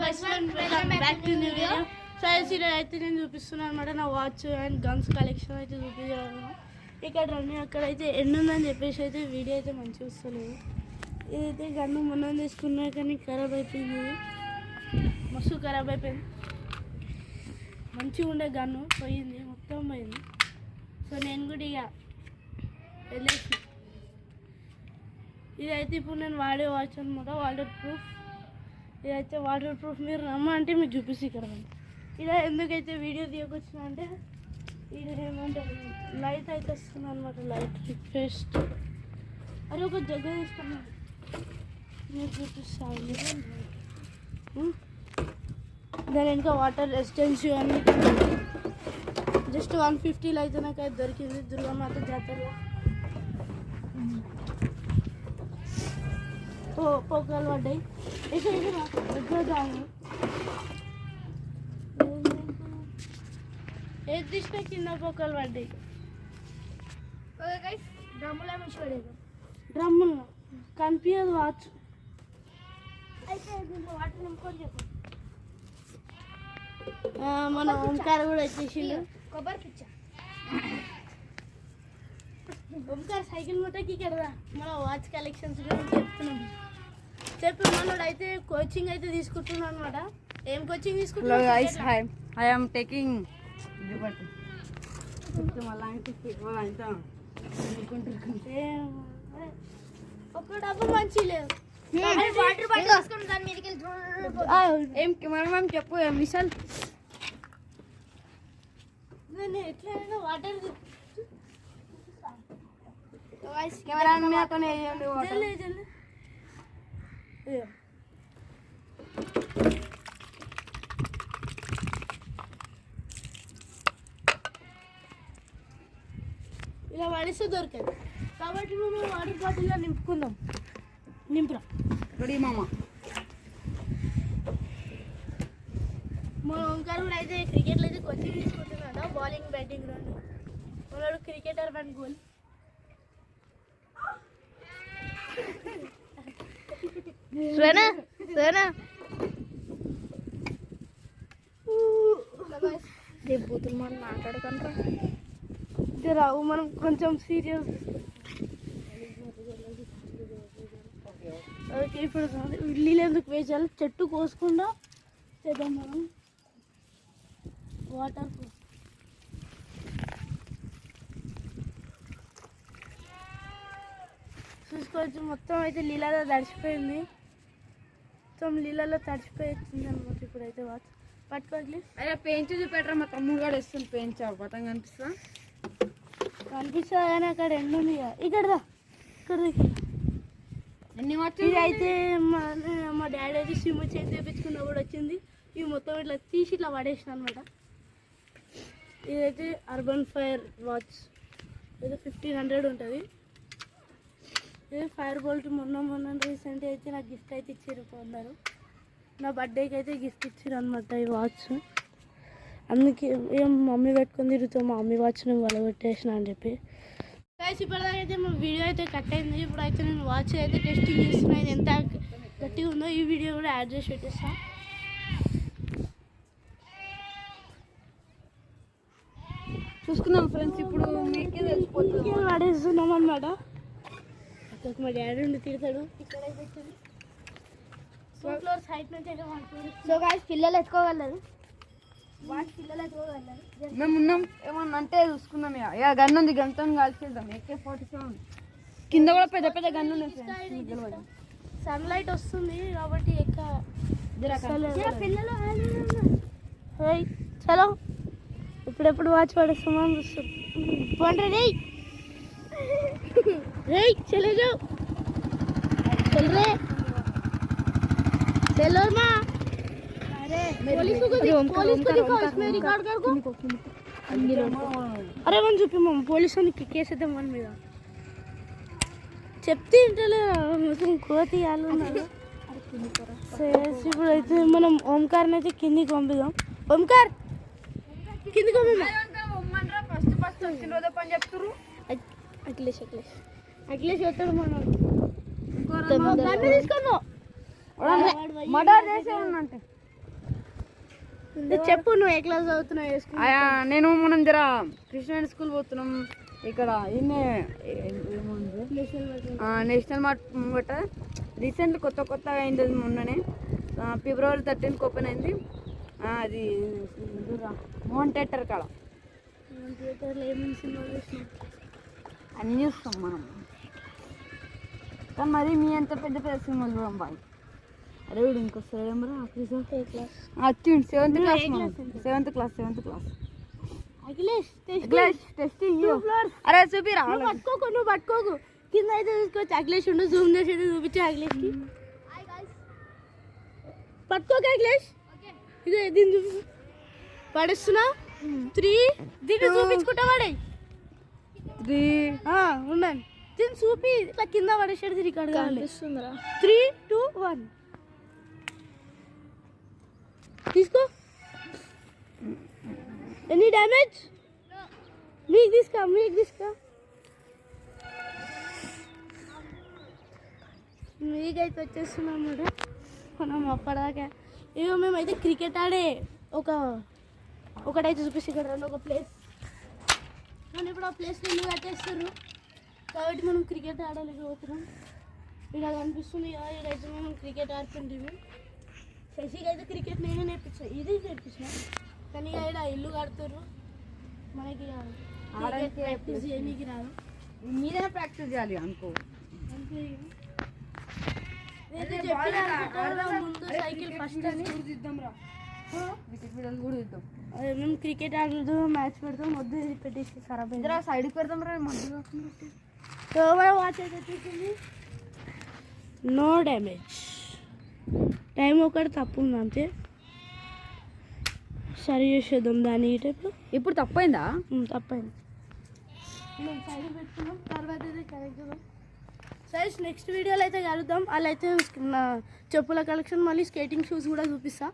Guys welcome back to new video. Size అయితే నేను చూపిస్తున్నాను అనమాట నా వాచ్ అండ్ గన్స్ కలెక్షన్ అయితే చూపించాను. ఇక్కడ రండి, అక్కడైతే ఎండ్ ఉందని చెప్పేసి అయితే వీడియో అయితే మంచిగా వస్తలేదు. ఇదైతే గన్ను మొన్న తీసుకున్నా కానీ ఖరాబ్ అయిపోయింది, మస్తు ఖరాబ్ అయిపోయింది. మంచిగా ఉండే గన్ను పోయింది, మొత్తం పోయింది. సో నేను కూడా ఇక వెళ్ళేసి ఇదైతే ఇప్పుడు నేను వాడే వాచ్ అనమాట, వాటర్ ప్రూఫ్. ఇదైతే వాటర్ ప్రూఫ్. మీరు రమ్మంటే మీకు చూపిస్తే ఇక్కడ ఇలా ఎందుకైతే వీడియో తీయకొచ్చినా అంటే ఇది ఏమంటారు లైట్ అయితే వస్తుంది అనమాట, లైట్ రిక్వెస్ట్. అది ఒక జగ్గ తీసుకున్నాను, మీరు చూపిస్తాను. దాని ఇంకా వాటర్ రెసిస్టెన్సీ అన్ని జస్ట్ 150లో అయితే నాకు అయితే దొరికింది దుర్గామాత జాతరలో. పోకలు పడ్డాయి, ఏది తీసినా కింద పోకలు పడ్డాయి. డ్రమ్ములో మించి పడేది, డ్రమ్ములు కనిపించదు వాచ్. అయితే దీంట్లో వాటర్ నింపుకొని చెప్పు. మన ఓంకార్ కూడా వచ్చేసిండు. కొబ్బరి పిచ్చ ఓంకార్ సైకిల్ ముట్టకి ఇక్కడ మన వాచ్ కలెక్షన్స్ గురించి చెప్తున్నాం. చెప్పి మనోడు అయితే కోచింగ్ అయితే తీసుకుంటున్నాను అనమాట. ఏం కోచింగ్ తీసుకుంటున్నాను? I am taking ఒక డబ్బు మంచి లేదు. వాటర్ బాటిల్ తీసుకొని దాని మీదకి ఏం కెమెరామెన్ చెప్పు మిసల్. నేను ఎట్లయినా వాటర్ కెమెరామెన్ జల్లి జల్లి ఇలా పడిస్తే దొరకదు కాబట్టి మేము వాటర్ బాటిల్లో నింపుకుందాం. నింపురా రెడీ మామ. మా ఓంకార్ కూడా అయితే క్రికెట్లో అయితే కోచింగ్ తీసుకుంటున్నాడు, బౌలింగ్ బ్యాటింగ్ రెండు. మనోడు క్రికెటర్ వన్ గోల్. సరేనా సరేనా రేపు బూతులు మనం మాట్లాడకంటారా రావు, మనం కొంచెం సీరియస్. ఓకే, ఇప్పుడు నీళ్ళు ఎందుకు వేసాలి, చెట్టు కోసుకుండా చేద్దాం మనం. వాటర్ చూసుకోవచ్చు, మొత్తం అయితే నీళ్ళలో తడిచిపోయింది, మొత్తం నీళ్ళలో తడిచిపోయి వచ్చింది అనమాట. ఇప్పుడైతే వాచ్ పట్టుకోవాలి. అదే పెంచు చూపెట్టరా, మా తమ్ముడు కూడా ఇస్తుంది పెంచా పతంగా కనిపిస్తా కనిపిస్తా కానీ అక్కడ ఎండు ఉంది కదా. ఇక్కడ ఇక్కడ ఎన్ని ఇది అయితే మా డాడీ అయితే సిమ్ చేతి తెప్పించుకున్న కూడా వచ్చింది. ఇవి మొత్తం ఇట్లా తీసి ఇట్లా పడేసిన అనమాట. ఇదైతే అర్బన్ ఫైర్ వాచ్, ఇది 1500 ఉంటుంది. ఇది ఫైర్ బోల్ట్. మొన్న రీసెంట్ అయితే నాకు గిఫ్ట్ అయితే ఇచ్చారు కొందరు, నా బర్త్డేకి అయితే గిఫ్ట్ ఇచ్చారు అనమాట ఈ వాచ్. అందుకే ఏం మమ్మీ పెట్టుకొని తిరుగుతాం, మా మమ్మీ వాచ్ నేను వలగొట్టేసిన అని చెప్పి. గైస్ ఇప్పటిదాకా అయితే మా వీడియో అయితే కట్ అయింది. ఇప్పుడు అయితే నేను వాచ్ అయితే టెస్టింగ్ చేస్తున్నా, ఇది ఎంత గట్టిగా ఉందో. ఈ వీడియో కూడా యాడ్ చేసి పెట్టేస్తా. చూసుకుందాం ఫ్రెండ్స్. ఇప్పుడు మీకే తెలిసిపోతుంది, పడేస్తున్నాం అనమాట. అక్కడ మా డాడీ ఉండి తిడతాడు. ఇక్కడైతే ఫ్లోర్ సైడ్ నుంచి అయితే సో గాయ్స్ పిల్లలు ఎత్తుకోగలరు, వాటి పిల్లలు ఎత్తుకోగలరు. మేము ఉన్నాం. ఏమన్నా అంటే చూసుకుందాం. ఇక గన్ను ఉంది, గన్తో కాల్చేద్దాం. AK-47 కింద కూడా పెద్ద పెద్ద గన్ను ఉన్నాయి. సన్లైట్ వస్తుంది కాబట్టి పిల్లలు చలో ఇప్పుడెప్పుడు వాచ్ పడేస్తామని చూస్తాం. చలే जाओ चल रे चलो ना. अरे पुलिस को दिखाओ, इसमें रिकॉर्ड कर को. अरे मन చూపి మమ్మ పోలీసునికి కేసు అయితే మన మీద చెప్తే ఇంటలే మొత్తం కోతి యాలు ఉన్నారు. ఇప్పుడు అయితే మనం ఓంకార్ని అయితే కిందికి పంపిద్దాం. ఓంకార్ కిందికి పంపిద్దాం. ఫస్ట్ వచ్చిన పని చెప్తారు. అఖిలేష్ వస్తాడు మనం మర్డర్ చేసే ఉన్నంటే చెప్పు నువ్వు ఏ క్లాస్ చదువుతున్నావు వేసుకుని నేను మనం జర కృష్ణ స్కూల్ పోతున్నాం ఇక్కడ ఏముంది నేషనల్ మార్ట్ ముంగట రీసెంట్లీ కొత్తగా అయింది అది మొన్ననే ఫిబ్రవరి 13th ఓపెన్ అయింది అది మోహన్ థియేటర్ కాడ థియేటర్లో ఏమేమి సినిమాలు చూసినావు? అన్నీ చూస్తాం మనం కానీ మరి మీ అంత పెద్ద పెద్ద సినిమాలు చూడం బాయ్ అరే వీడు ఇంకొస్తాడు ఏమరా ఏ క్లాస్? వచ్చిండు సెవెంత్ క్లాస్ అఖిలేష్ టెస్టింగ్ అరే చూపిరా నువ్వు పట్టుకోకు కింద అయితే చూసుకోవచ్చు. అఖిలేష్ ఉండు జూమ్ చేసి అయితే చూపించు అఖిలేష్కి. పట్టుకోక అఖిలేష్ ఇదే దీన్ని చూపి పడేస్తున్నా 3 దీన్ని చూపించుకుంటా వాడే 3 ఉండండి దీన్ని చూపి ఇట్లా కింద పడేసాడు రికార్డ్ కావాలి. 3, 2, 1 తీసుకో. Any damage? మీకు తీసుకో మీకైతే వచ్చేస్తున్నాం మనం అప్పటిదాకా ఇక మేమైతే క్రికెట్ ఆడే ఒకటైతే చూపిస్తే ఇక్కడ రండి ఒక ప్లేస్. మనం ఇప్పుడు ఆ ప్లేస్ ఇల్లు కట్టేస్తారు కాబట్టి మనం క్రికెట్ ఆడలేకపోతున్నాం. ఇక్కడ కనిపిస్తుంది కదా ఇక్కడైతే మనం క్రికెట్ ఆడుతుంటాము. శశికి అయితే క్రికెట్ నేనే నేర్పించాను ఇది నేర్పించిన కానీ ఇక్కడ ఇల్లు కడుతుర్రు మనకి ప్రాక్టీస్ చేయడానికి రాదు. మీరే ప్రాక్టీస్ చేయాలి అనుకో అంతే ముందు సైకిల్ ఫస్ట్ అని మేము క్రికెట్ ఆడుతాం మ్యాచ్ పెడతాం వద్దు ఇది పెట్టేసి ఖరాబ్ అయింది సైడ్కి పెడతాం రా మధ్యలో వాచ్ అయితే వచ్చేసింది నో డ్యామేజ్. టైం ఒకటి తప్పు ఉంది అంతే సరి చేసేద్దాం దాన్ని ఇప్పుడు తప్పైందా? తప్పైంది మేము సైడ్ పెట్టుకున్నాం తర్వాత అయితే కరెక్ట్ సైజ్ నెక్స్ట్ వీడియోలో అయితే కలుద్దాం. అలా అయితే నా చెప్పుల కలెక్షన్ మళ్ళీ స్కేటింగ్ షూస్ కూడా చూపిస్తా.